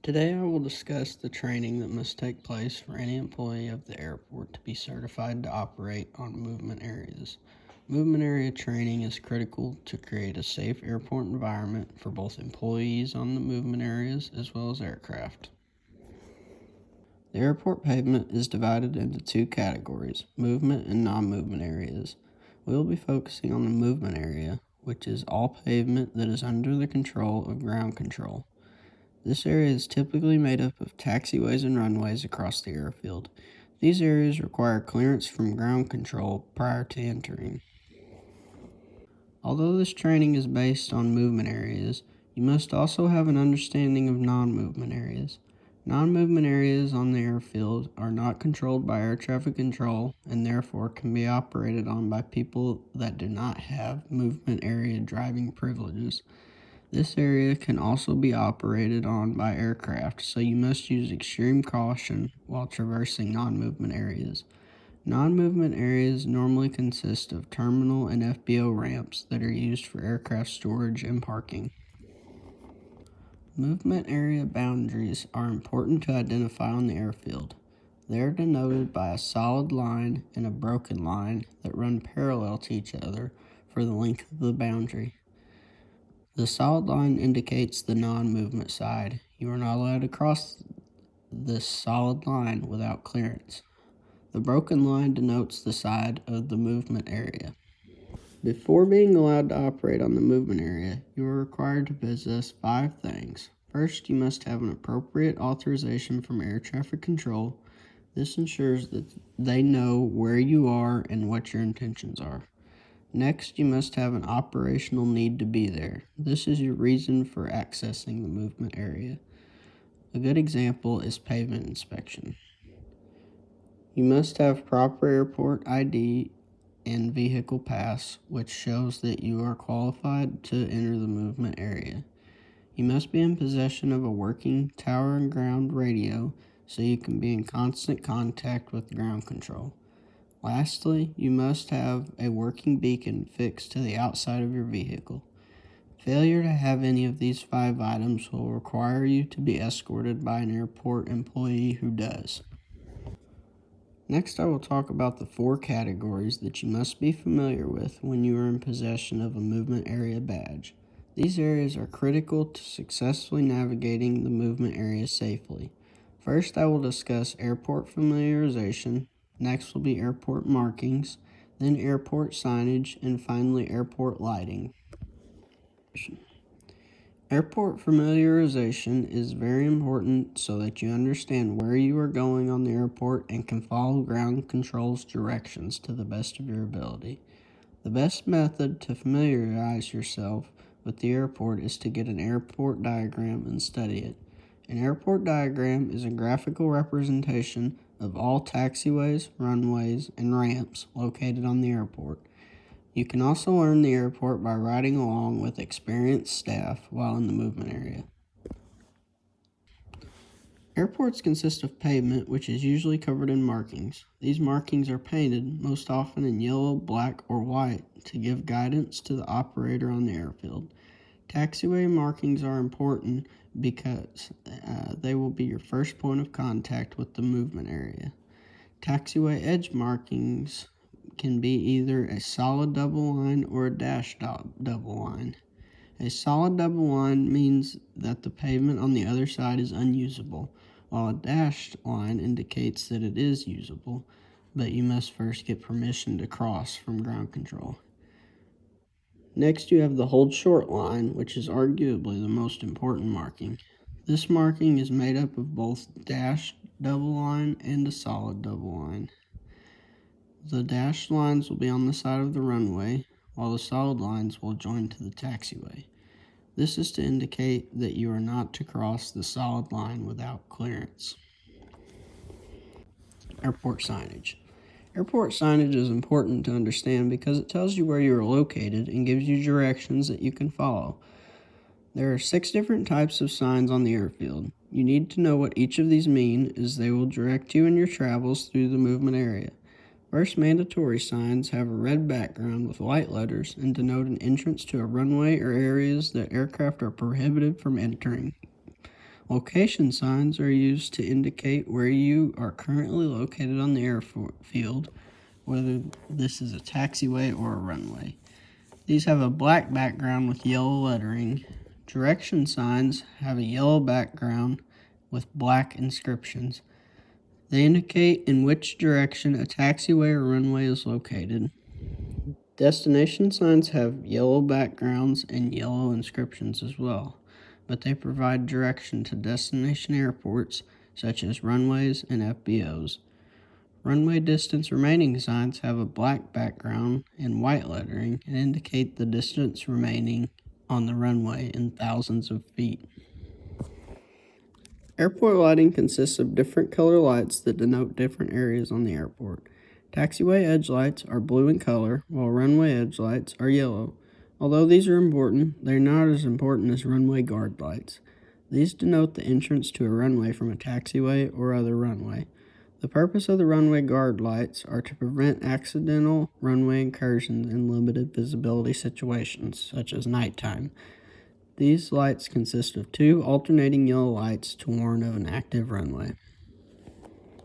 Today I will discuss the training that must take place for any employee of the airport to be certified to operate on movement areas. Movement area training is critical to create a safe airport environment for both employees on the movement areas as well as aircraft. The airport pavement is divided into two categories, movement and non-movement areas. We will be focusing on the movement area, which is all pavement that is under the control of ground control. This area is typically made up of taxiways and runways across the airfield. These areas require clearance from ground control prior to entering. Although this training is based on movement areas, you must also have an understanding of non-movement areas. Non-movement areas on the airfield are not controlled by air traffic control and therefore can be operated on by people that do not have movement area driving privileges. This area can also be operated on by aircraft, so you must use extreme caution while traversing non-movement areas. Non-movement areas normally consist of terminal and FBO ramps that are used for aircraft storage and parking. Movement area boundaries are important to identify on the airfield. They are denoted by a solid line and a broken line that run parallel to each other for the length of the boundary. The solid line indicates the non-movement side. You are not allowed to cross this solid line without clearance. The broken line denotes the side of the movement area. Before being allowed to operate on the movement area, you are required to possess 5 things. First, you must have an appropriate authorization from air traffic control. This ensures that they know where you are and what your intentions are. Next, you must have an operational need to be there. This is your reason for accessing the movement area. A good example is pavement inspection. You must have proper airport ID and vehicle pass, which shows that you are qualified to enter the movement area. You must be in possession of a working tower and ground radio so you can be in constant contact with ground control. Lastly, you must have a working beacon fixed to the outside of your vehicle. Failure to have any of these 5 items will require you to be escorted by an airport employee who does. Next, I will talk about the 4 categories that you must be familiar with when you are in possession of a movement area badge. These areas are critical to successfully navigating the movement area safely. First, I will discuss airport familiarization. Next will be airport markings, then airport signage, and finally airport lighting. Airport familiarization is very important so that you understand where you are going on the airport and can follow ground control's directions to the best of your ability. The best method to familiarize yourself with the airport is to get an airport diagram and study it. An airport diagram is a graphical representation of all taxiways, runways, and ramps located on the airport. You can also learn the airport by riding along with experienced staff while in the movement area. Airports consist of pavement, which is usually covered in markings. These markings are painted, most often in yellow, black, or white, to give guidance to the operator on the airfield. Taxiway markings are important because they will be your first point of contact with the movement area. Taxiway edge markings can be either a solid double line or a dashed double line. A solid double line means that the pavement on the other side is unusable, while a dashed line indicates that it is usable, but you must first get permission to cross from ground control. Next, you have the hold short line, which is arguably the most important marking. This marking is made up of both dashed double line and a solid double line. The dashed lines will be on the side of the runway, while the solid lines will join to the taxiway. This is to indicate that you are not to cross the solid line without clearance. Airport signage. Airport signage is important to understand because it tells you where you are located and gives you directions that you can follow. There are 6 different types of signs on the airfield. You need to know what each of these mean, as they will direct you in your travels through the movement area. First, mandatory signs have a red background with white letters and denote an entrance to a runway or areas that aircraft are prohibited from entering. Location signs are used to indicate where you are currently located on the airfield, whether this is a taxiway or a runway. These have a black background with yellow lettering. Direction signs have a yellow background with black inscriptions. They indicate in which direction a taxiway or runway is located. Destination signs have yellow backgrounds and yellow inscriptions as well, but they provide direction to destination airports such as runways and FBOs. Runway distance remaining signs have a black background and white lettering and indicate the distance remaining on the runway in thousands of feet. Airport lighting consists of different color lights that denote different areas on the airport. Taxiway edge lights are blue in color, while runway edge lights are yellow. Although these are important, they are not as important as runway guard lights. These denote the entrance to a runway from a taxiway or other runway. The purpose of the runway guard lights are to prevent accidental runway incursions in limited visibility situations, such as nighttime. These lights consist of two alternating yellow lights to warn of an active runway.